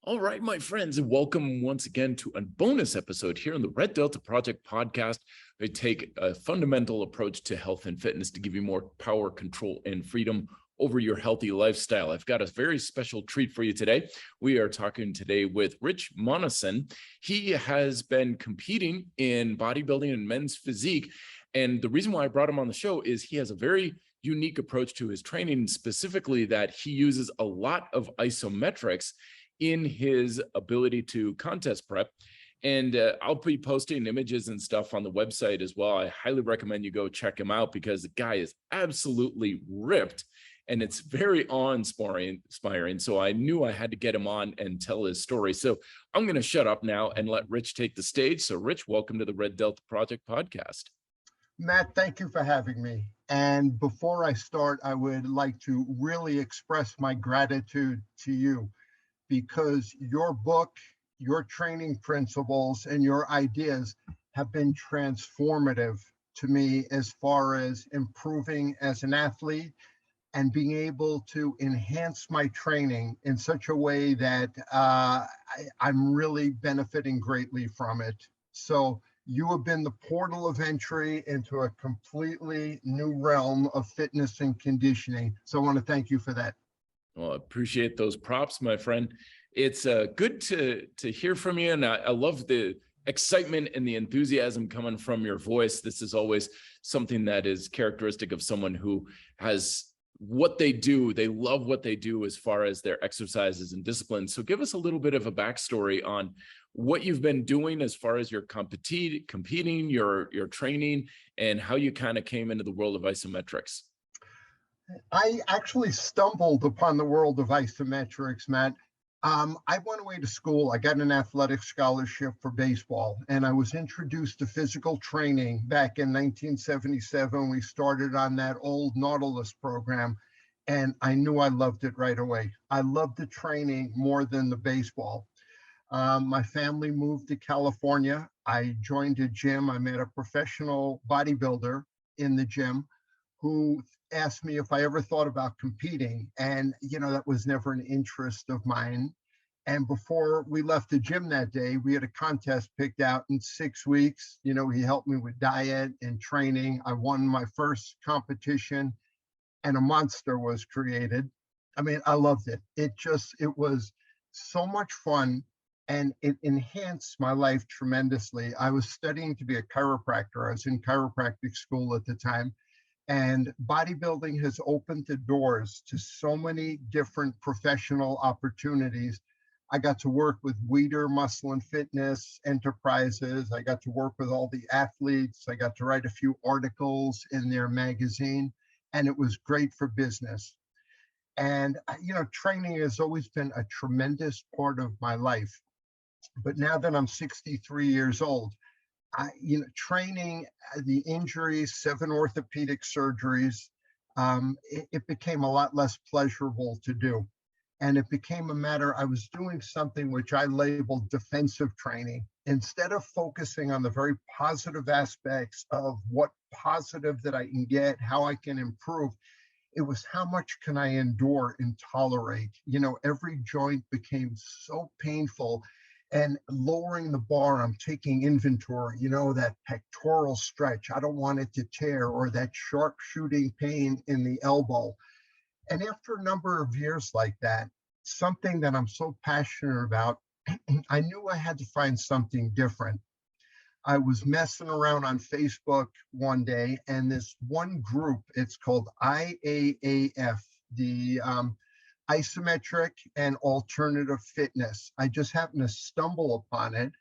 All right, my friends, and welcome once again to a bonus episode here on the Red Delta Project podcast. I take a fundamental approach to health and fitness to give you more power, control, and freedom over your healthy lifestyle. I've got a very special treat for you today. We are talking today with Rich Monassen. He has been competing in bodybuilding and men's physique. And the reason why I brought him on the show is he has a very unique approach to his training, specifically that he uses a lot of isometrics in his ability to contest prep. And I'll be posting images and stuff on the website as well. I highly recommend you go check him out because the guy is absolutely ripped and it's very awe-inspiring. So I knew I had to get him on and tell his story. So I'm going to shut up now and let Rich take the stage. So Rich, welcome to the Red Delta Project podcast. Matt, thank you for having me. And before I start, I would like to really express my gratitude to you, because your book, your training principles, and your ideas have been transformative to me as far as improving as an athlete and being able to enhance my training in such a way that I'm really benefiting greatly from it. So you have been the portal of entry into a completely new realm of fitness and conditioning. So I want to thank you for that. Well, I appreciate those props, my friend. It's good to hear from you, and I love the excitement and the enthusiasm coming from your voice. This is always something that is characteristic of someone who has what they do. They love what they do as far as their exercises and discipline. So give us a little bit of a backstory on what you've been doing as far as your competing, your training, and how you kind of came into the world of isometrics. I actually stumbled upon the world of isometrics, Matt. I went away to school. I got an athletic scholarship for baseball, and I was introduced to physical training back in 1977. We started on that old Nautilus program, and I knew I loved it right away. I loved the training more than the baseball. My family moved to California. I joined a gym. I met a professional bodybuilder in the gym who asked me if I ever thought about competing. And, that was never an interest of mine. And before we left the gym that day, we had a contest picked out in 6 weeks. He helped me with diet and training. I won my first competition and a monster was created. I mean, I loved it. It was so much fun and it enhanced my life tremendously. I was studying to be a chiropractor. I was in chiropractic school at the time. And bodybuilding has opened the doors to so many different professional opportunities. I got to work with Weider Muscle and Fitness Enterprises. I got to work with all the athletes. I got to write a few articles in their magazine, and it was great for business. And, training has always been a tremendous part of my life. But now that I'm 63 years old, training, the injuries, 7 orthopedic surgeries, it became a lot less pleasurable to do. And it became a matter, I was doing something which I labeled defensive training. Instead of focusing on the very positive aspects of what positive that I can get, how I can improve, it was how much can I endure and tolerate? Every joint became so painful. And lowering the bar, I'm taking inventory, that pectoral stretch. I don't want it to tear, or that sharp shooting pain in the elbow. And after a number of years like that, something that I'm so passionate about, I knew I had to find something different. I was messing around on Facebook one day, and this one group, it's called IAAF, the Isometric and Alternative Fitness. I just happened to stumble upon it.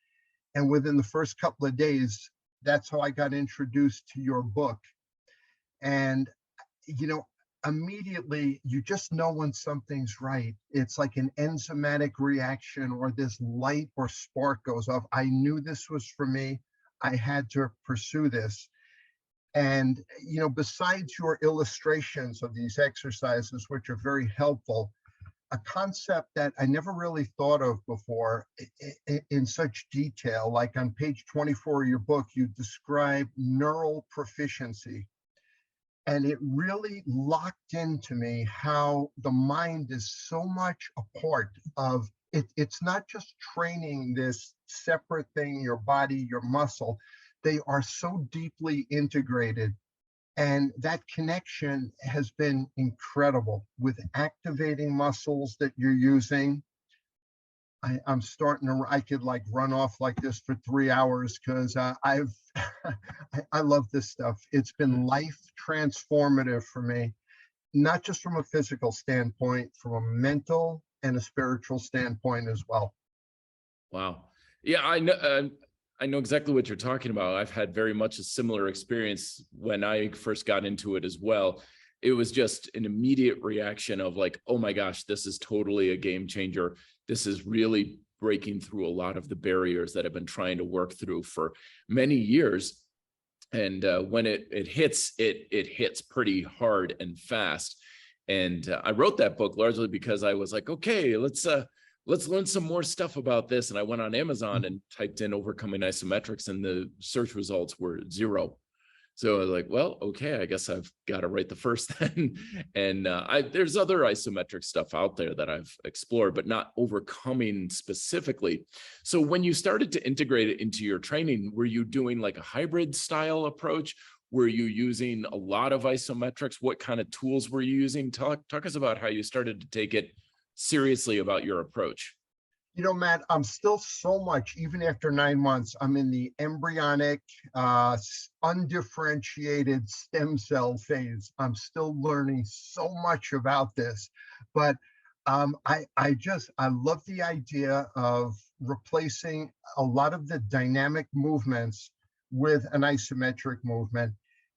And within the first couple of days, that's how I got introduced to your book. And, immediately you just know when something's right. It's like an enzymatic reaction, or this light or spark goes off. I knew this was for me. I had to pursue this. And, besides your illustrations of these exercises, which are very helpful, a concept that I never really thought of before in such detail, like on page 24 of your book, you describe neural proficiency. And it really locked into me how the mind is so much a part of it's not just training this separate thing, your body, your muscle. They are so deeply integrated. And that connection has been incredible with activating muscles that you're using. I'm starting to, I could like run off like this for 3 hours because I've, I love this stuff. It's been life transformative for me, not just from a physical standpoint, from a mental and a spiritual standpoint as well. Wow. Yeah, I know exactly what you're talking about. I've had very much a similar experience when I first got into it as well. It was just an immediate reaction of like, oh my gosh, this is totally a game changer. This is really breaking through a lot of the barriers that I've been trying to work through for many years. And when it hits, it hits pretty hard and fast. And I wrote that book largely because I was like, okay, let's learn some more stuff about this. And I went on Amazon and typed in overcoming isometrics, and the search results were 0. So I was like, well, okay, I guess I've got to write the first then. And there's other isometric stuff out there that I've explored, but not overcoming specifically. So when you started to integrate it into your training, were you doing like a hybrid style approach? Were you using a lot of isometrics? What kind of tools were you using? Talk us about how you started to take it seriously about your approach. You know, Matt, I'm still so much, even after 9 months, I'm in the embryonic, undifferentiated stem cell phase. I'm still learning so much about this, but I love the idea of replacing a lot of the dynamic movements with an isometric movement.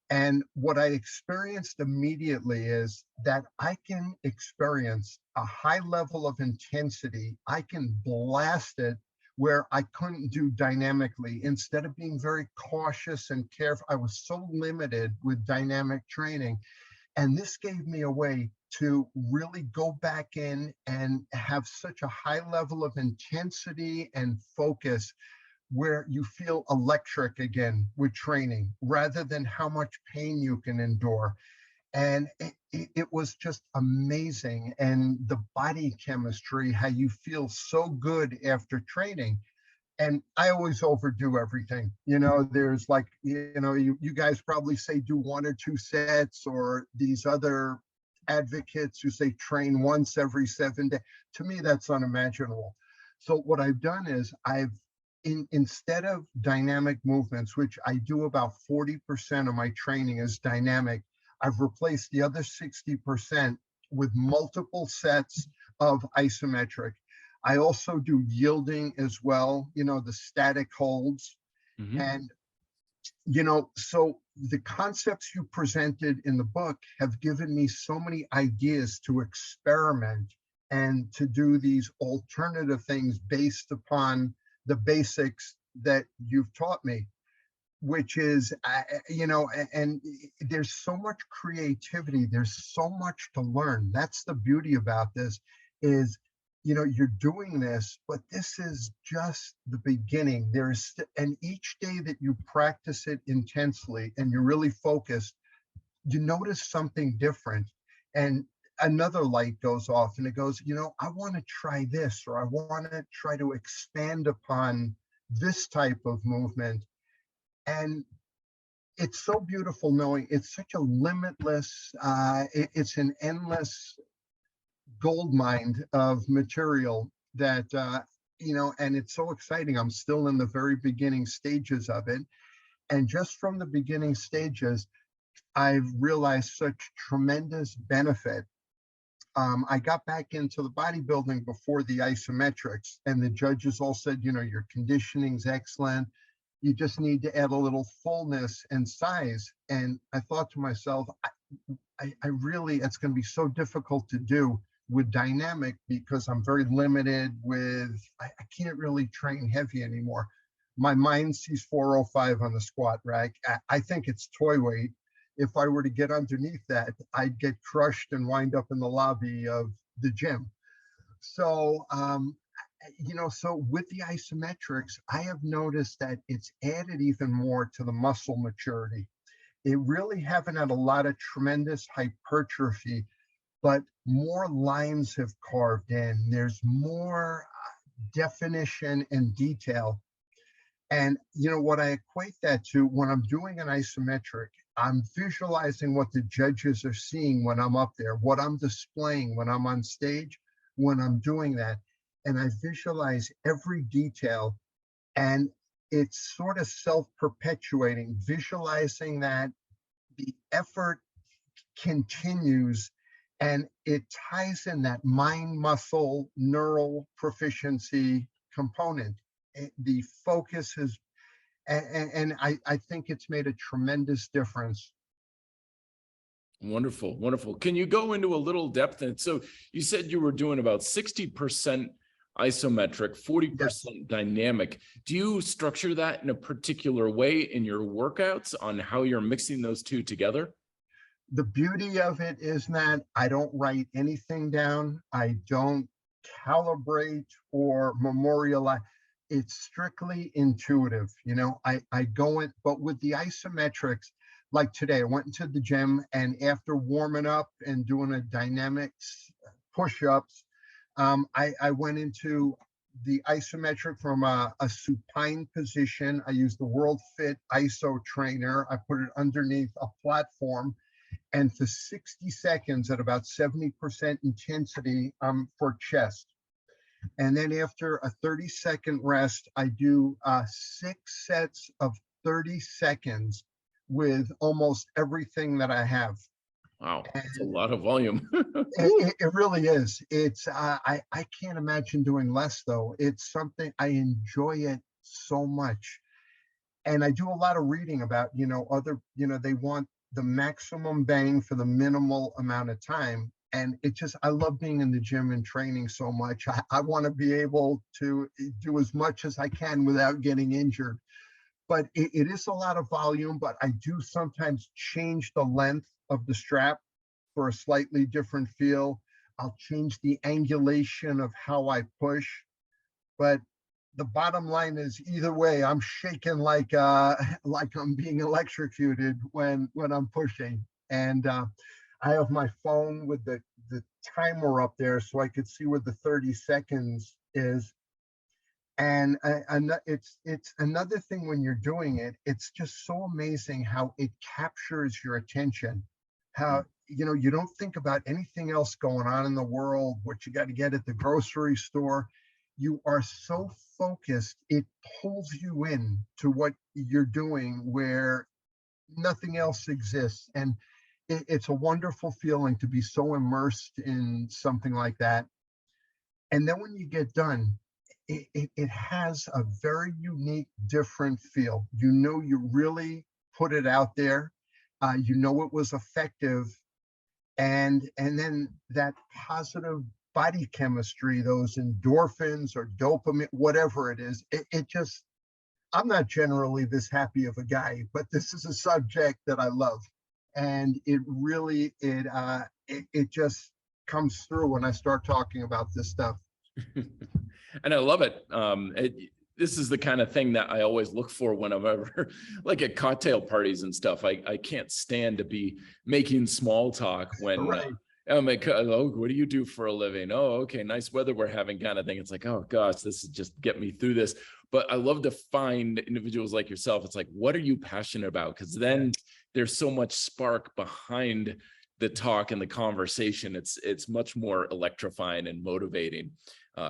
And what I experienced immediately is that I can experience a high level of intensity. I can blast it where I couldn't do dynamically. Instead of being very cautious and careful, I was so limited with dynamic training. And this gave me a way to really go back in and have such a high level of intensity and focus where you feel electric again with training rather than how much pain you can endure. And it was just amazing. And the body chemistry, how you feel so good after training. And I always overdo everything. You know, there's like, you guys probably say do 1 or 2 sets, or these other advocates who say train once every 7 days. To me, that's unimaginable. So what I've done is instead of dynamic movements, which I do about 40% of my training is dynamic, I've replaced the other 60% with multiple sets of isometric. I also do yielding as well, the static holds. Mm-hmm. And, so the concepts you presented in the book have given me so many ideas to experiment and to do these alternative things based upon the basics that you've taught me, which is, and there's so much creativity. There's so much to learn. That's the beauty about this is, you're doing this, but this is just the beginning. And each day that you practice it intensely and you're really focused, you notice something different. And another light goes off and it goes, I want to try this, or I want to try to expand upon this type of movement. And it's so beautiful knowing it's such a limitless, it's an endless gold mine of material that, and it's so exciting. I'm still in the very beginning stages of it. And just from the beginning stages, I've realized such tremendous benefit. I got back into the bodybuilding before the isometrics, and the judges all said, your conditioning's excellent. You just need to add a little fullness and size. And I thought to myself, I really, it's going to be so difficult to do with dynamic because I'm very limited with, I can't really train heavy anymore. My mind sees 405 on the squat rack. I think it's toy weight. If I were to get underneath that, I'd get crushed and wind up in the lobby of the gym. So, so with the isometrics, I have noticed that it's added even more to the muscle maturity. It really haven't had a lot of tremendous hypertrophy, but more lines have carved in. There's more definition and detail. And you know what I equate that to when I'm doing an isometric, I'm visualizing what the judges are seeing when I'm up there, what I'm displaying when I'm on stage, when I'm doing that. And I visualize every detail, and it's sort of self-perpetuating, visualizing that the effort continues, and it ties in that mind muscle neural proficiency component. The focus is, and I think it's made a tremendous difference. Wonderful, wonderful. Can you go into a little depth? And so you said you were doing about 60% isometric, 40% Yes. dynamic. Do you structure that in a particular way in your workouts on how you're mixing those two together? The beauty of it is that I don't write anything down. I don't calibrate or memorialize. It's strictly intuitive. You know, I go in, but with the isometrics, like today, I went into the gym, and after warming up and doing a dynamics push-ups, I went into the isometric from a supine position. I used the World Fit ISO trainer. I put it underneath a platform, and for 60 seconds at about 70% intensity for chest. And then after a 30-second rest, I do 6 sets of 30 seconds with almost everything that I have. Wow, that's a lot of volume. It really is. It's I can't imagine doing less though. It's something I enjoy it so much. And I do a lot of reading about, other, they want the maximum bang for the minimal amount of time. And it just, I love being in the gym and training so much. I want to be able to do as much as I can without getting injured. But it is a lot of volume, but I do sometimes change the length of the strap for a slightly different feel. I'll change the angulation of how I push. But the bottom line is either way, I'm shaking like I'm being electrocuted when I'm pushing. And I have my phone with the timer up there so I could see where the 30 seconds is. And it's another thing when you're doing it, it's just so amazing how it captures your attention. How, you don't think about anything else going on in the world, what you got to get at the grocery store. You are so focused, it pulls you in to what you're doing where nothing else exists. And it's a wonderful feeling to be so immersed in something like that. And then when you get done, it has a very unique, different feel. You really put it out there. It was effective. And then that positive body chemistry, those endorphins or dopamine, whatever it is, it just, I'm not generally this happy of a guy, but this is a subject that I love. And it really, it just comes through when I start talking about this stuff. And I love it. This is the kind of thing that I always look for when I'm ever like at cocktail parties and stuff. I can't stand to be making small talk when Right. I'm like, oh, what do you do for a living? Oh, okay, nice weather we're having kind of thing. It's like, oh gosh, this is just get me through this. But I love to find individuals like yourself. It's like, what are you passionate about? Because then there's so much spark behind the talk and the conversation. It's much more electrifying and motivating.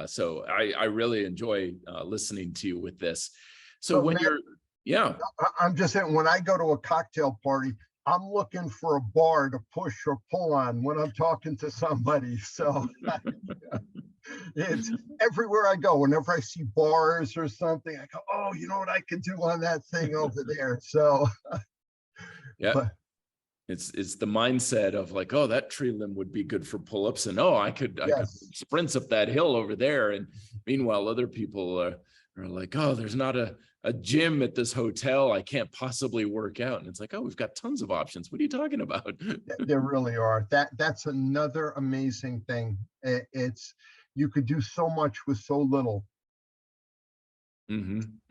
So I really enjoy listening to you with this. So when Matt, I'm just saying, when I go to a cocktail party, I'm looking for a bar to push or pull on when I'm talking to somebody. So it's everywhere I go. Whenever I see bars or something, I go, oh, you know what I could do on that thing over there. So yeah. But it's the mindset of like, oh, that tree limb would be good for pull-ups, and oh, I could sprints up that hill over there. And meanwhile, other people are like, oh, there's not a gym at this hotel, I can't possibly work out. And it's like, oh, we've got tons of options. What are you talking about? there really are. That's another amazing thing. It's, you could do so much with so little.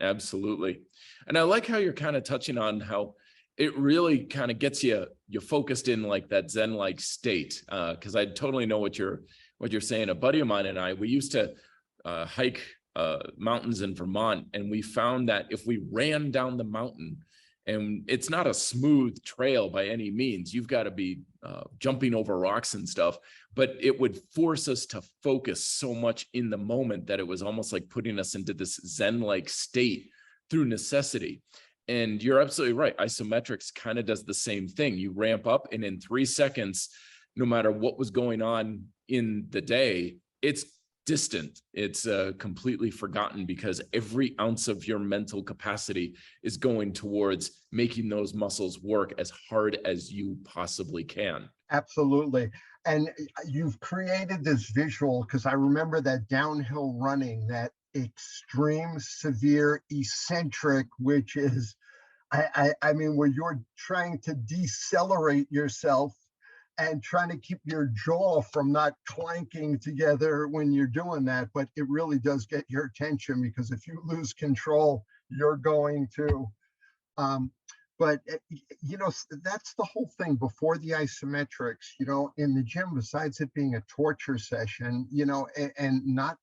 Absolutely. And I like how you're kind of touching on how It really kind of gets you focused in like that Zen-like state. Because I totally know what you're saying. A buddy of mine and I, we used to hike mountains in Vermont, and we found that if we ran down the mountain, and it's not a smooth trail by any means, you've got to be jumping over rocks and stuff, but it would force us to focus so much in the moment that it was almost like putting us into this Zen-like state through necessity. And you're absolutely right. Isometrics kind of does the same thing. You ramp up, and in 3 seconds, no matter what was going on in the day, it's distant. It's completely forgotten, because every ounce of your mental capacity is going towards making those muscles work as hard as you possibly can. Absolutely. And you've created this visual, because I remember that downhill running, that extreme, severe, eccentric, which is, I mean, where you're trying to decelerate yourself and trying to keep your jaw from not clanking together when you're doing that. But it really does get your attention, because if you lose control, you're going to. But that's the whole thing before the isometrics, in the gym, besides it being a torture session, and not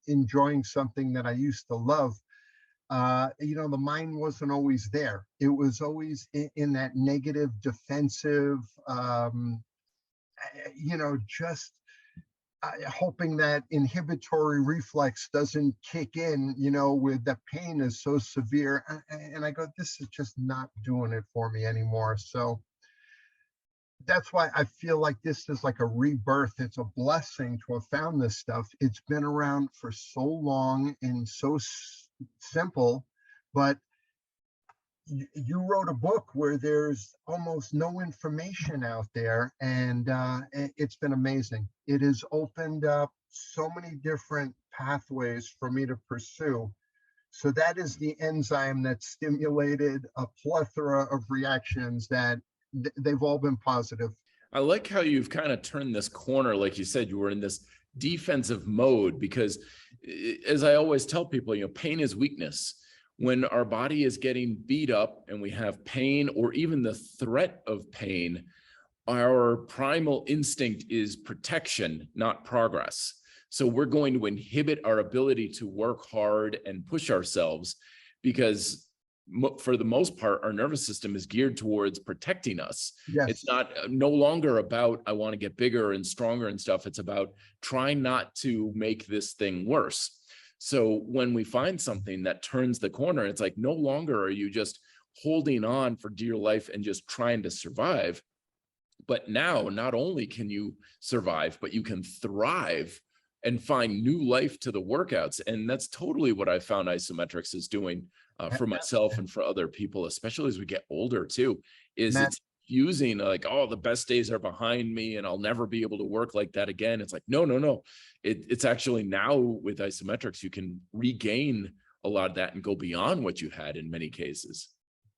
enjoying something that I used to love. The mind wasn't always there. It was always in that negative, defensive, just hoping that inhibitory reflex doesn't kick in, with the pain is so severe. And I go, this is just not doing it for me anymore. So that's why I feel like this is like a rebirth. It's a blessing to have found this stuff. It's been around for so long and so simple, but you wrote a book where there's almost no information out there, and it's been amazing. It has opened up so many different pathways for me to pursue. So that is the enzyme that stimulated a plethora of reactions that they've all been positive. I like how you've kind of turned this corner. Like you said, you were in this defensive mode, because as I always tell people, pain is weakness. When our body is getting beat up and we have pain, or even the threat of pain, our primal instinct is protection, not progress. So we're going to inhibit our ability to work hard and push ourselves, because for the most part, our nervous system is geared towards protecting us. Yes. It's no longer about, I want to get bigger and stronger and stuff. It's about trying not to make this thing worse. So when we find something that turns the corner, it's like no longer are you just holding on for dear life and just trying to survive. But now not only can you survive, but you can thrive and find new life to the workouts. And that's totally what I found isometrics is doing for myself and for other people, especially as we get older too, is it's using like, oh, the best days are behind me and I'll never be able to work like that again. It's like, no. It's actually now with isometrics, you can regain a lot of that and go beyond what you had in many cases.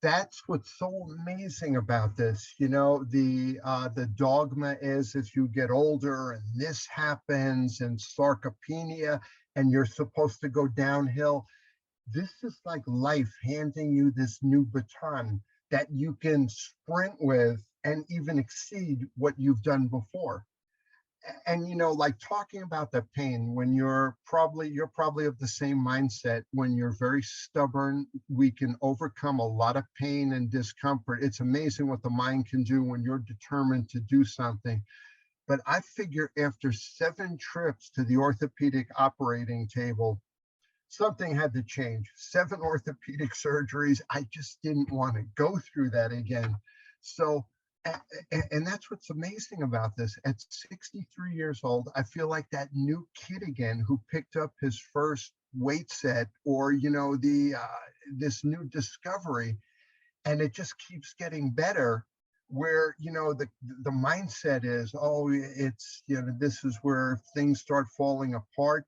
That's what's so amazing about this. The dogma is if you get older and this happens and sarcopenia and you're supposed to go downhill. This is like life handing you this new baton that you can sprint with and even exceed what you've done before. And like talking about the pain, when you're probably of the same mindset. When you're very stubborn, we can overcome a lot of pain and discomfort. It's amazing what the mind can do when you're determined to do something. But I figure after 7 trips to the orthopedic operating table, something had to change. 7 orthopedic surgeries. I just didn't want to go through that again. So, and that's what's amazing about this. At 63 years old, I feel like that new kid again who picked up his first weight set, or this new discovery, and it just keeps getting better. Where the mindset is, oh, it's this is where things start falling apart.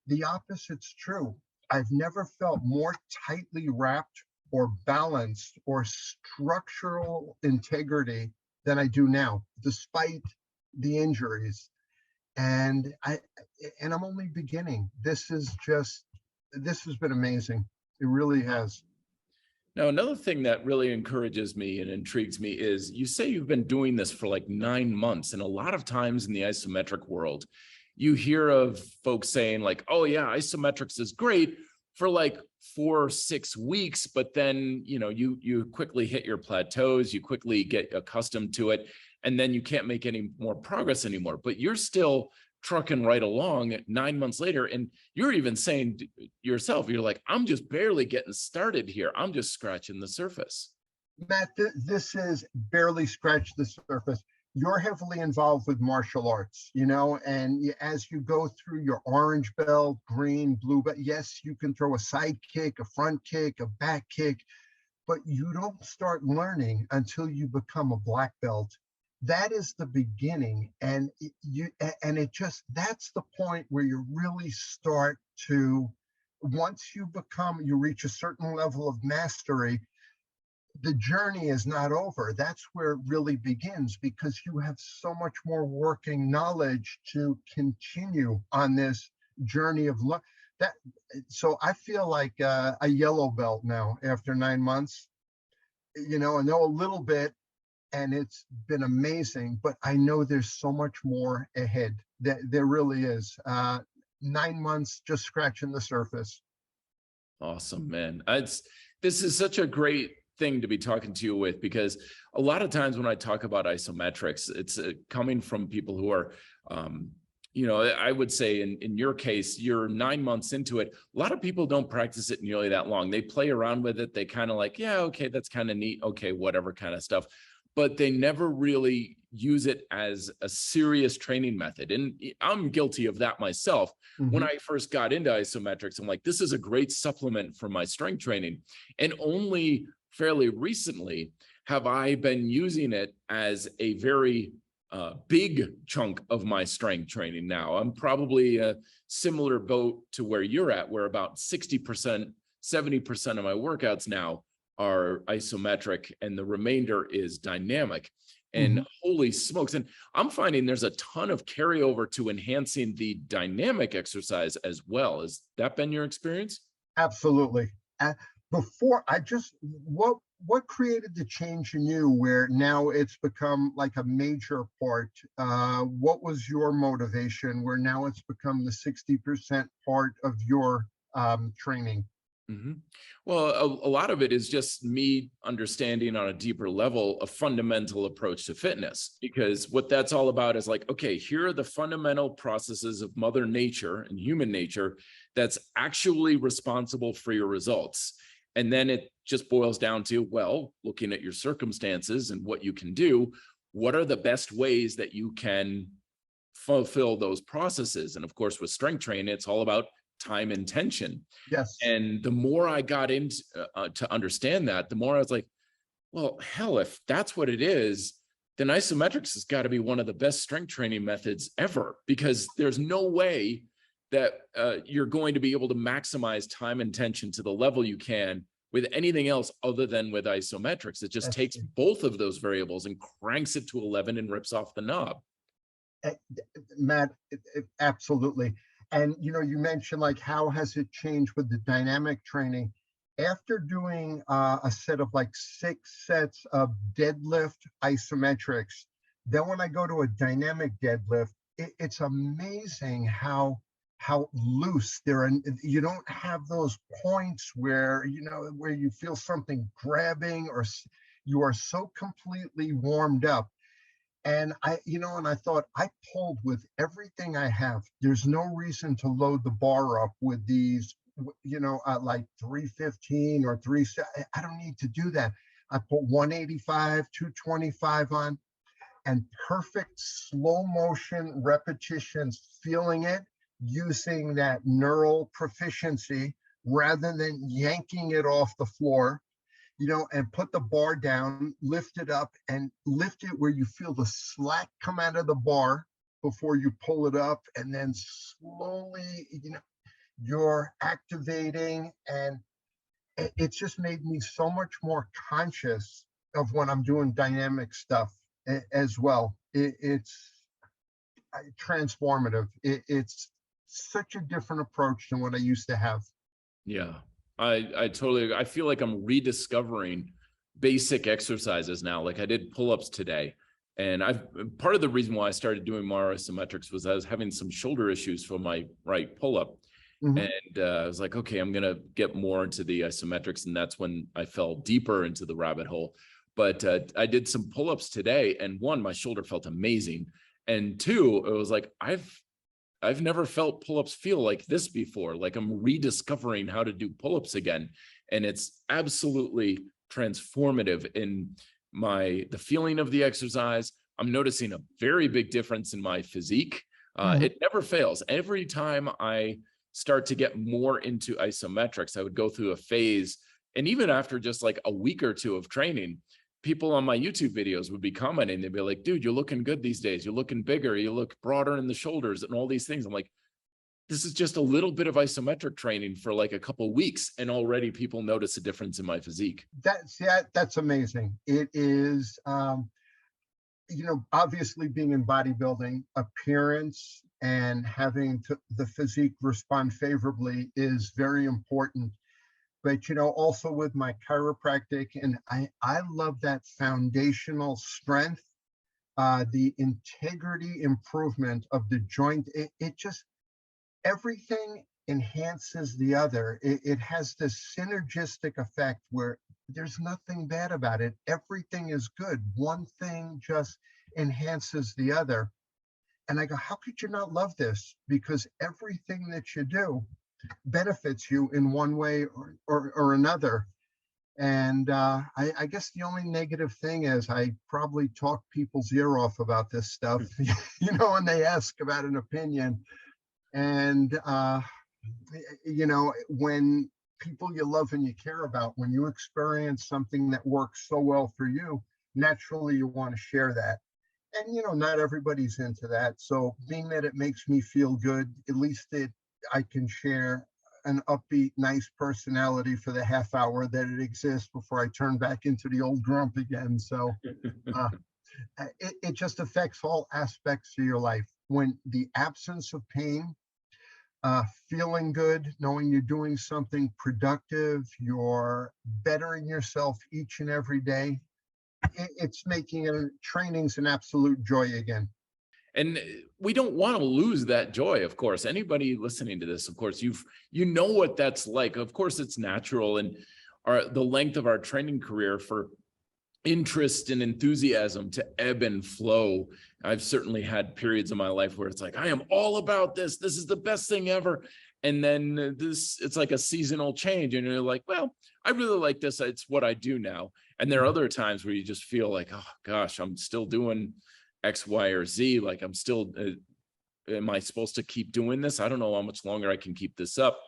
The opposite's true. I've never felt more tightly wrapped or balanced or structural integrity than I do now, despite the injuries. And I'm only beginning. This has been amazing. It really has. Now, another thing that really encourages me and intrigues me is you say you've been doing this for like 9 months. And a lot of times in the isometric world, you hear of folks saying like, oh yeah, isometrics is great for like 4 or 6 weeks, but then, you quickly hit your plateaus, you quickly get accustomed to it, and then you can't make any more progress anymore. But you're still trucking right along 9 months later. And you're even saying yourself, you're like, I'm just barely getting started here. I'm just scratching the surface. Matt, this is barely scratched the surface. You're heavily involved with martial arts, and as you go through your orange belt, green, blue belt, yes, you can throw a side kick, a front kick, a back kick, but you don't start learning until you become a black belt. That is the beginning, and that's the point where you really start to, once you reach a certain level of mastery, the journey is not over. That's where it really begins, because you have so much more working knowledge to continue on this journey of that. So I feel like a yellow belt now after 9 months. I know a little bit, and it's been amazing, but I know there's so much more ahead. There really is. 9 months just scratching the surface. Awesome, man. This is such a great thing to be talking to you with, because a lot of times when I talk about isometrics, it's coming from people who are, I would say in your case, you're 9 months into it. A lot of people don't practice it nearly that long. They play around with it. They kind of like, yeah, okay, that's kind of neat. Okay, whatever kind of stuff. But they never really use it as a serious training method. And I'm guilty of that myself. When I first got into isometrics, I'm like, this is a great supplement for my strength training. And only fairly recently have I been using it as a very big chunk of my strength training now. I'm probably a similar boat to where you're at, where about 60%, 70% of my workouts now are isometric and the remainder is dynamic. And holy smokes. And I'm finding there's a ton of carryover to enhancing the dynamic exercise as well. Has that been your experience? Absolutely. Before what created the change in you where now it's become like a major part? What was your motivation where now it's become the 60% part of your training? Well, a lot of it is just me understanding on a deeper level a fundamental approach to fitness, because what that's all about is like, okay, here are the fundamental processes of Mother Nature and human nature that's actually responsible for your results. And then it just boils down to, well, looking at your circumstances and what you can do, what are the best ways that you can fulfill those processes? And of course, with strength training, it's all about time and tension. Yes. And the more I got into to understand that, the more I was like, well, hell, if that's what it is, then isometrics has got to be one of the best strength training methods ever, because there's no way that you're going to be able to maximize time and tension to the level you can with anything else other than with isometrics. It just takes both of those variables and cranks it to 11 and rips off the knob. Matt, absolutely. And you mentioned like how has it changed with the dynamic training? After doing a set of like 6 sets of deadlift isometrics, then when I go to a dynamic deadlift, it's amazing how loose there are. You don't have those points where you feel something grabbing, or you are so completely warmed up. And I thought, I pulled with everything I have. There's no reason to load the bar up with these, like 315 or 3. I don't need to do that. I put 185, 225 on, and perfect slow motion repetitions, feeling it, using that neural proficiency rather than yanking it off the floor. And put the bar down, lift it up, and lift it where you feel the slack come out of the bar before you pull it up. And then slowly, you're activating. And it's just made me so much more conscious of when I'm doing dynamic stuff as well. It's transformative. It's such a different approach than what I used to have. Yeah. I totally agree. I feel like I'm rediscovering basic exercises now. Like I did pull-ups today, and part of the reason why I started doing more isometrics was I was having some shoulder issues from my right pull-up. Mhm. And I was like, okay, I'm going to get more into the isometrics. And that's when I fell deeper into the rabbit hole. But I did some pull-ups today, and one, my shoulder felt amazing. And two, it was like, I've never felt pull-ups feel like this before. Like I'm rediscovering how to do pull-ups again. And it's absolutely transformative in the feeling of the exercise. I'm noticing a very big difference in my physique. Mhm. It never fails. Every time I start to get more into isometrics, I would go through a phase. And even after just like a week or two of training, people on my YouTube videos would be commenting. They'd be like, dude, you're looking good these days. You're looking bigger. You look broader in the shoulders and all these things. I'm like, this is just a little bit of isometric training for like a couple of weeks. And already people notice a difference in my physique. That's amazing. It is, obviously being in bodybuilding, appearance and having the physique respond favorably is very important. But, also with my chiropractic, and I love that foundational strength, the integrity improvement of the joint. It just, everything enhances the other. It has this synergistic effect where there's nothing bad about it. Everything is good. One thing just enhances the other. And I go, how could you not love this? Because everything that you do benefits you in one way or another. And I guess the only negative thing is I probably talk people's ear off about this stuff, when they ask about an opinion. And when people you love and you care about, when you experience something that works so well for you, naturally you want to share that. And not everybody's into that. So being that it makes me feel good, at least I can share an upbeat, nice personality for the half hour that it exists before I turn back into the old grump again. So uh, it just affects all aspects of your life. When the absence of pain, feeling good, knowing you're doing something productive, you're bettering yourself each and every day. It's making training's an absolute joy again. And we don't want to lose that joy. Of course, anybody listening to this, of course, you know what that's like. Of course, it's natural. And the length of our training career for interest and enthusiasm to ebb and flow. I've certainly had periods of my life where it's like, I am all about this. This is the best thing ever. And then it's like a seasonal change. And you're like, well, I really like this. It's what I do now. And there are other times where you just feel like, oh gosh, I'm still doing X, Y, or Z. Like I'm still, am I supposed to keep doing this? I don't know how much longer I can keep this up.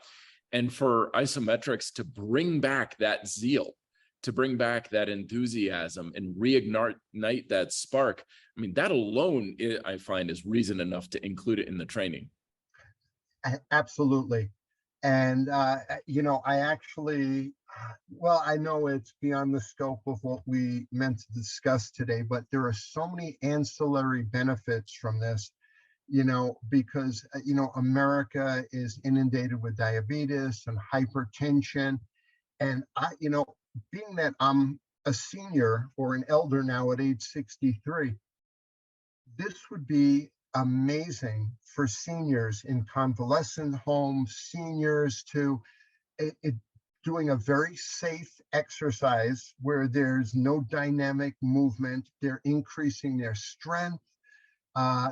And for isometrics to bring back that zeal, to bring back that enthusiasm and reignite that spark, I mean, that alone, I find, is reason enough to include it in the training. Absolutely. And, I actually, well, I know it's beyond the scope of what we meant to discuss today, but there are so many ancillary benefits from this, because, America is inundated with diabetes and hypertension. And being that I'm a senior or an elder now at age 63, this would be amazing for seniors in convalescent homes, seniors to doing a very safe exercise where there's no dynamic movement. They're increasing their strength.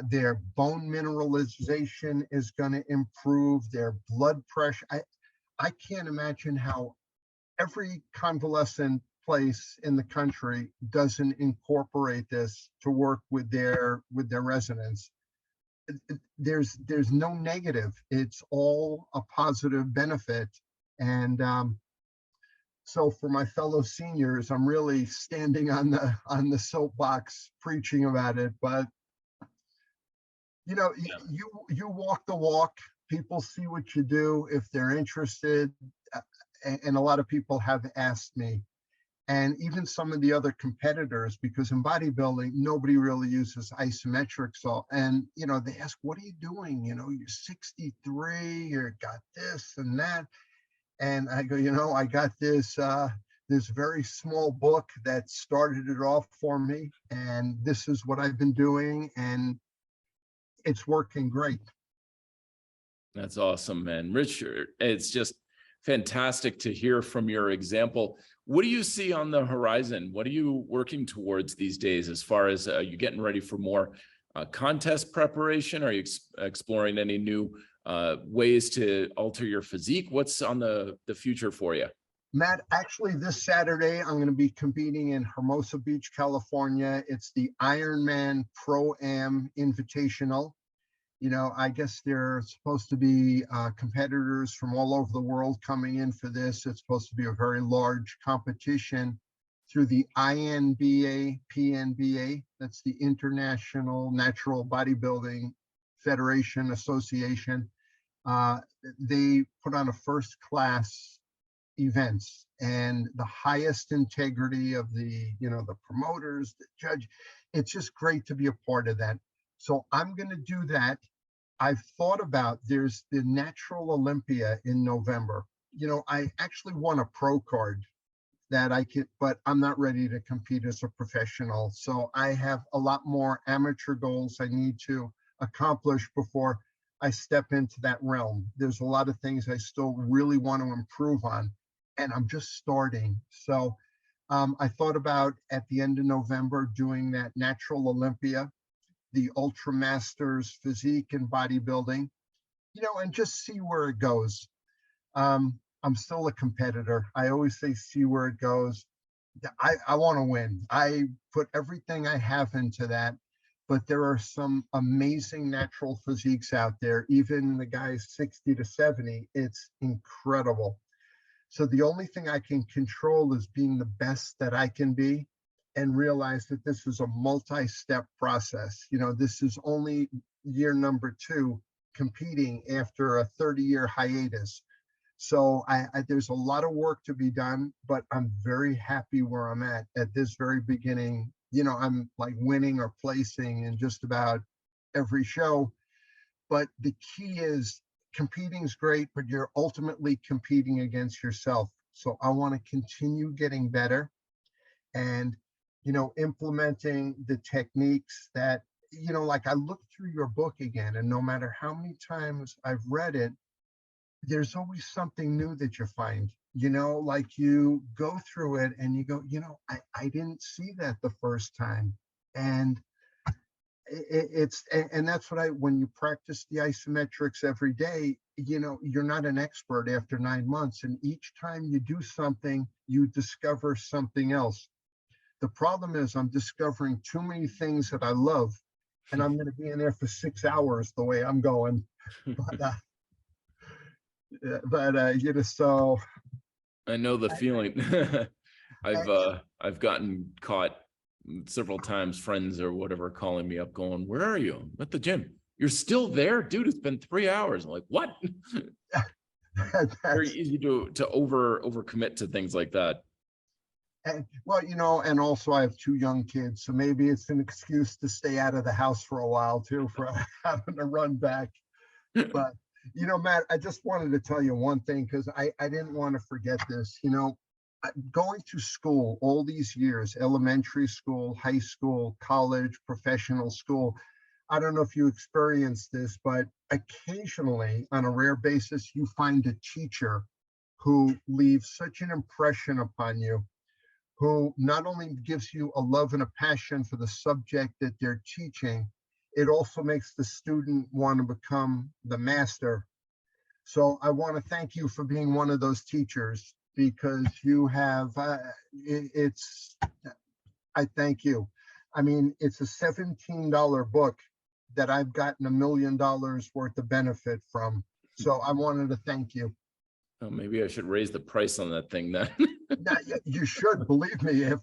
Their bone mineralization is going to improve, their blood pressure. I can't imagine how every convalescent place in the country doesn't incorporate this to work with their residents. There's no negative. It's all a positive benefit. And so for my fellow seniors, I'm really standing on the soapbox preaching about it. But you walk the walk. People see what you do if they're interested. And a lot of people have asked me, and even some of the other competitors, because in bodybuilding, nobody really uses isometrics. And, they ask, what are you doing? You're 63, you got this and that. And I go, I got this very small book that started it off for me, and this is what I've been doing, and it's working great. That's awesome, man. Richard, it's just fantastic to hear from your example. What do you see on the horizon? What are you working towards these days as far as you getting ready for more contest preparation? Are you exploring any new ways to alter your physique? What's on the future for you? Matt, actually, this Saturday, I'm going to be competing in Hermosa Beach, California. It's the Ironman Pro-Am Invitational. I guess there are supposed to be competitors from all over the world coming in for this. It's supposed to be a very large competition through the INBA, PNBA. That's the International Natural Bodybuilding Federation Association. They put on a first class events, and the highest integrity of the promoters, the judge. It's just great to be a part of that. So I'm going to do that. I've thought about, there's the Natural Olympia in November. I actually won a pro card that I could, but I'm not ready to compete as a professional. So I have a lot more amateur goals I need to accomplish before I step into that realm. There's a lot of things I still really want to improve on, and I'm just starting. So I thought about at the end of November doing that Natural Olympia, the Ultra Masters Physique and Bodybuilding, and just see where it goes. I'm still a competitor. I always say, see where it goes. I want to win. I put everything I have into that, but there are some amazing natural physiques out there. Even the guys 60 to 70, it's incredible. So the only thing I can control is being the best that I can be, and realize that this is a multi-step process. This is only year number 2 competing after a 30-year hiatus. So there's a lot of work to be done, but I'm very happy where I'm at this very beginning. I'm like winning or placing in just about every show. But the key is, competing's great, but you're ultimately competing against yourself. So I want to continue getting better and, implementing the techniques that, like I looked through your book again, and no matter how many times I've read it, there's always something new that you find, like you go through it and you go, I didn't see that the first time. And and that's what when you practice the isometrics every day, you're not an expert after 9 months. And each time you do something, you discover something else. The problem is I'm discovering too many things that I love, and I'm going to be in there for 6 hours the way I'm going. So I know the feeling. I've gotten caught several times, friends or whatever calling me up going, where are you? I'm at the gym. You're still there, dude. It's been 3 hours. I'm like, what? Very easy to overcommit to things like that. And well, and also I have 2 young kids, so maybe it's an excuse to stay out of the house for a while too, for having to run back. But Matt, I just wanted to tell you one thing, because I didn't want to forget this. Going to school all these years, elementary school, high school, college, professional school, I don't know if you experience this, but occasionally, on a rare basis, you find a teacher who leaves such an impression upon you, who not only gives you a love and a passion for the subject that they're teaching, it also makes the student want to become the master. So I want to thank you for being one of those teachers, because you have, I thank you. I mean, it's a $17 book that I've gotten $1 million worth of benefit from. So I wanted to thank you. Oh, maybe I should raise the price on that thing then. You should, believe me. If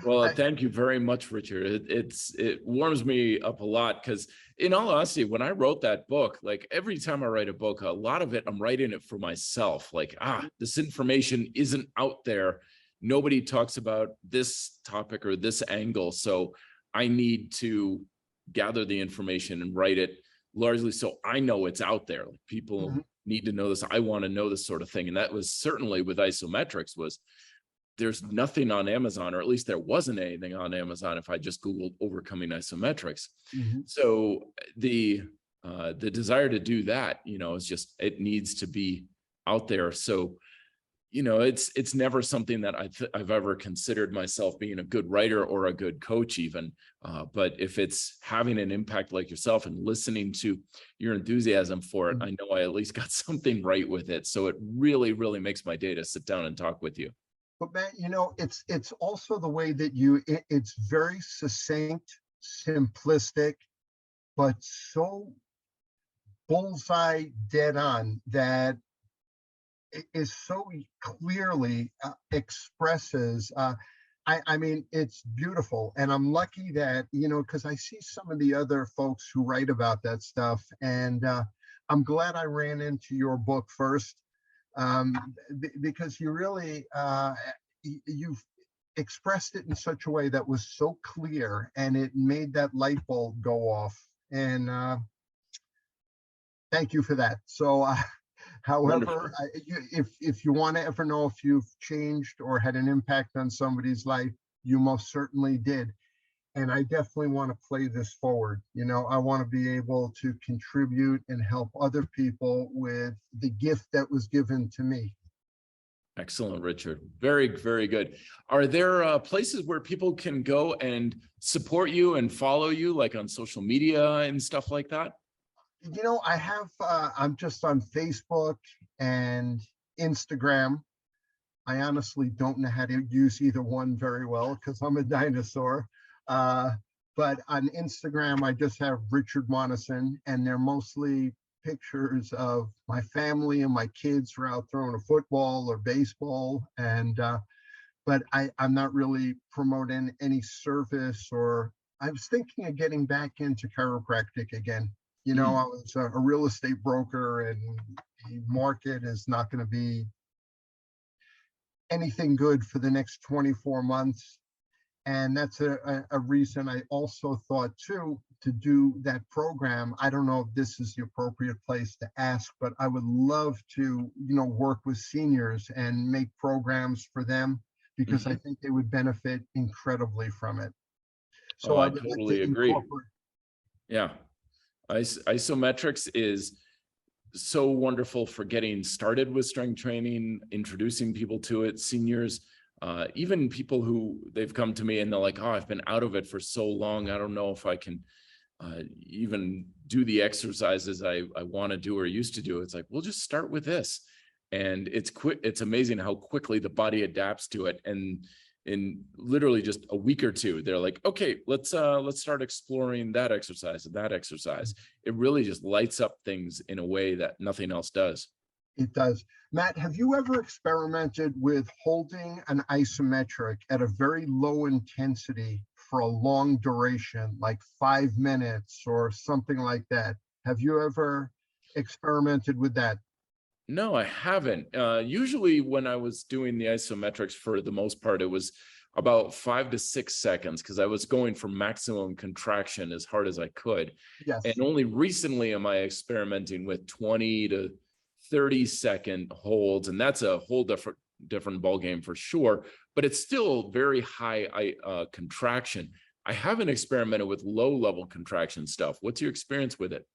well, thank you very much, Richard. It warms me up a lot, because in all honesty, when I wrote that book, like every time I write a book, a lot of it, I'm writing it for myself. Like, this information isn't out there. Nobody talks about this topic or this angle. So I need to gather the information and write it largely so I know it's out there. Like people need to know this. I want to know this sort of thing. And that was certainly with isometrics was there's nothing on Amazon, or at least there wasn't anything on Amazon if I just Googled overcoming isometrics. So the desire to do that, is just, it needs to be out there. So, it's never something that I've ever considered myself being a good writer or a good coach even. But if it's having an impact like yourself and listening to your enthusiasm for it, I know I at least got something right with it. So it really, really makes my day to sit down and talk with you. But Matt, it's also the way that it's very succinct, simplistic, but so bullseye dead on that it is so clearly expresses. I mean, it's beautiful. And I'm lucky that, because I see some of the other folks who write about that stuff. And I'm glad I ran into your book first. Because you really, you've expressed it in such a way that was so clear, and it made that light bulb go off. And thank you for that. So, however, if you want to ever know if you've changed or had an impact on somebody's life, you most certainly did. And I definitely want to play this forward. I want to be able to contribute and help other people with the gift that was given to me. Excellent, Richard. Very, very good. Are there places where people can go and support you and follow you, like on social media and stuff like that? I have, I'm just on Facebook and Instagram. I honestly don't know how to use either one very well because I'm a dinosaur. But on Instagram, I just have Richard Monassen, and they're mostly pictures of my family and my kids who are out throwing a football or baseball. And but I'm not really promoting any service, or I was thinking of getting back into chiropractic again. I was a real estate broker, and the market is not going to be anything good for the next 24 months. And that's a reason I also thought too, to do that program. I don't know if this is the appropriate place to ask, but I would love to, work with seniors and make programs for them, because I think they would benefit incredibly from it. So I would totally like to agree. incorporate. Yeah. Isometrics is so wonderful for getting started with strength training, introducing people to it, seniors, even people who they've come to me and they're like, oh, I've been out of it for so long. I don't know if I can even do the exercises I want to do or used to do. It's like, we'll just start with this. And it's quick. It's amazing how quickly the body adapts to it. And in literally just a week or two, they're like, okay, let's start exploring that exercise and that exercise. It really just lights up things in a way that nothing else does. It does. Matt, have you ever experimented with holding an isometric at a very low intensity for a long duration, like 5 minutes or something like that? Have you ever experimented with that? No, I haven't. Usually when I was doing the isometrics, for the most part, it was about 5 to 6 seconds, because I was going for maximum contraction as hard as I could. Yes. And only recently am I experimenting with 20 to 30-second holds. And that's a whole different ballgame for sure, but it's still very high contraction. I haven't experimented with low level contraction stuff. What's your experience with it?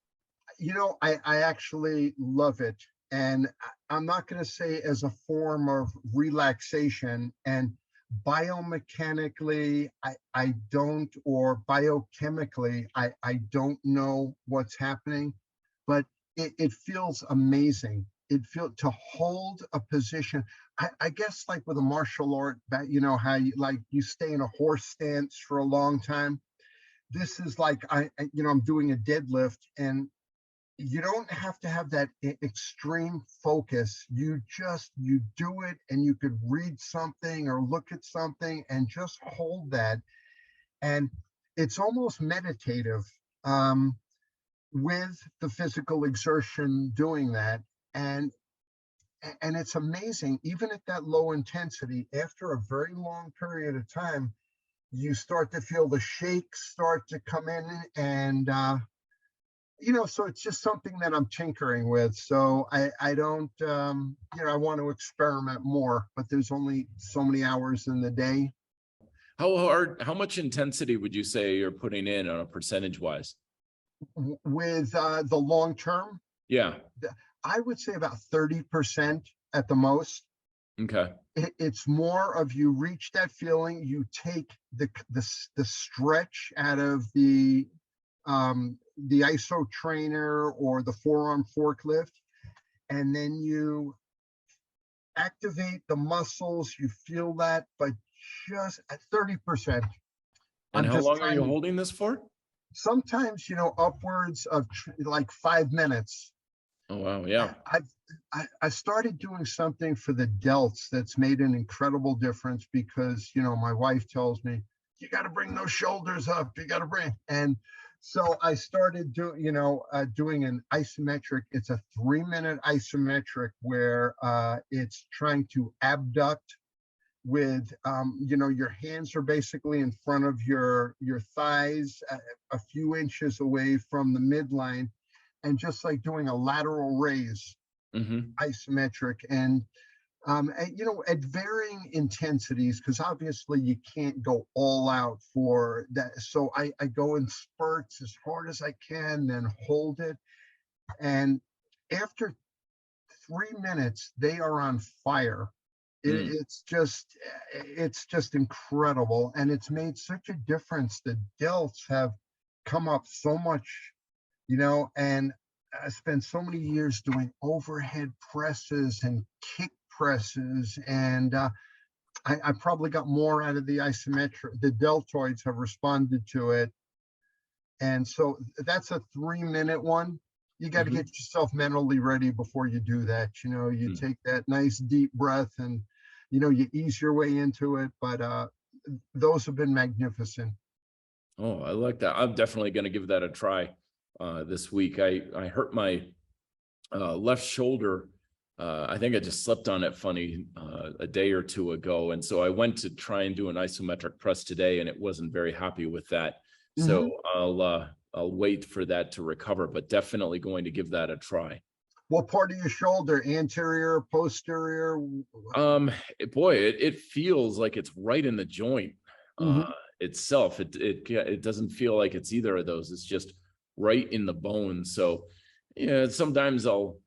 I actually love it. And I'm not going to say as a form of relaxation, and biomechanically, I don't, or biochemically, I don't know what's happening, but it feels amazing. It feels to hold a position. I guess like with a martial art, that how you stay in a horse stance for a long time. This is like I'm doing a deadlift, and you don't have to have that extreme focus. You do it, and you could read something or look at something and just hold that. And it's almost meditative with the physical exertion doing that. And it's amazing, even at that low intensity, after a very long period of time, you start to feel the shakes start to come in, and So it's just something that I'm tinkering with. So I don't, I want to experiment more, but there's only so many hours in the day. How much intensity would you say you're putting in on a percentage wise? With the long term, Yeah. I would say about 30% at the most. Okay. It's more of you reach that feeling, you take the stretch out of the ISO trainer or the forearm forklift, and then you activate the muscles, you feel that, but just at 30%. And I'm how just long are you trying, holding this for? sometimes, upwards of like 5 minutes. Oh, wow. Yeah. I started doing something for the delts that's made an incredible difference because, my wife tells me, you got to bring those shoulders up. You got to bring, and so I started doing an isometric. It's a 3-minute isometric where it's trying to abduct with, your hands are basically in front of your thighs, a few inches away from the midline, and just like doing a lateral raise, isometric, and at varying intensities, because obviously you can't go all out for that. So I go in spurts as hard as I can, then hold it. And after 3 minutes, they are on fire. It's just incredible. And it's made such a difference. The delts have come up so much, and I spent so many years doing overhead presses and kick presses, and I probably got more out of the isometric. The deltoids have responded to it, and so that's a 3-minute one. You got to get yourself mentally ready before you do that. You take that nice deep breath, and you ease your way into it. But those have been magnificent. Oh, I like that. I'm definitely going to give that a try this week. I hurt my left shoulder. I think I just slept on it funny a day or two ago. And so I went to try and do an isometric press today, and it wasn't very happy with that. So I'll wait for that to recover, but definitely going to give that a try. What part of your shoulder? Anterior, posterior? Boy, it feels like it's right in the joint itself. It doesn't feel like it's either of those. It's just right in the bone. So yeah, sometimes I'll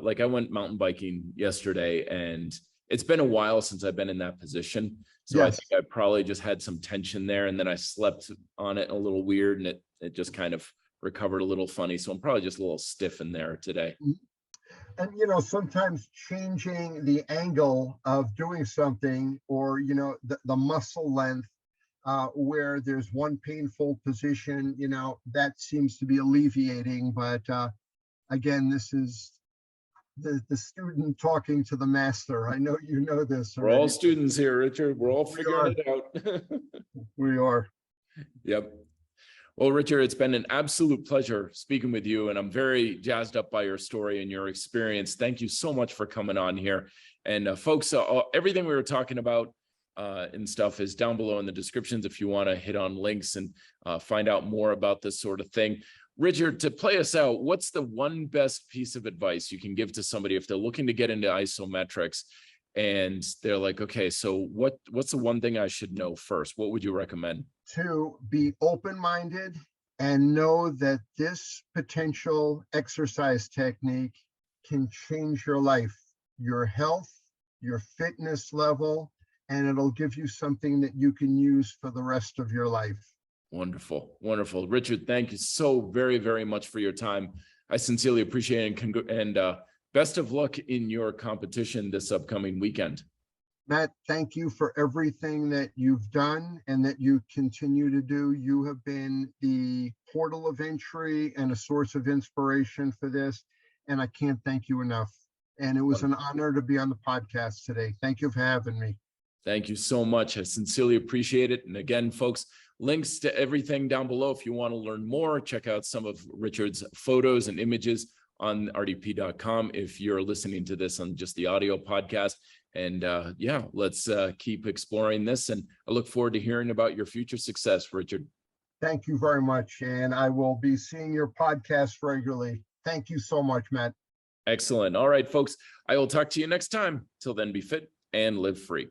like I went mountain biking yesterday, and it's been a while since I've been in that position. So I think I probably just had some tension there, and then I slept on it a little weird, and it just kind of recovered a little funny. So I'm probably just a little stiff in there today. And sometimes changing the angle of doing something, or the muscle length, where there's one painful position, that seems to be alleviating. But again, this is the student talking to the master. I know you know this already. We're all students here, Richard. We're all figuring it out. We are. Yep. Well, Richard, it's been an absolute pleasure speaking with you, and I'm very jazzed up by your story and your experience. Thank you so much for coming on here. And folks, everything we were talking about and stuff is down below in the descriptions if you want to hit on links and find out more about this sort of thing. Richard, to play us out, what's the one best piece of advice you can give to somebody if they're looking to get into isometrics and they're like, okay, so what's the one thing I should know first? What would you recommend? To be open-minded and know that this potential exercise technique can change your life, your health, your fitness level, and it'll give you something that you can use for the rest of your life. Wonderful. Wonderful. Richard, thank you so very, very much for your time. I sincerely appreciate it, and best of luck in your competition this upcoming weekend. Matt, thank you for everything that you've done and that you continue to do. You have been the portal of entry and a source of inspiration for this, and I can't thank you enough. And it was an honor to be on the podcast today. Thank you for having me. Thank you so much. I sincerely appreciate it. And again, folks, links to everything down below. If you want to learn more, check out some of Richard's photos and images on rdp.com if you're listening to this on just the audio podcast. And yeah, let's keep exploring this. And I look forward to hearing about your future success, Richard. Thank you very much. And I will be seeing your podcast regularly. Thank you so much, Matt. Excellent. All right, folks, I will talk to you next time. Till then, be fit and live free.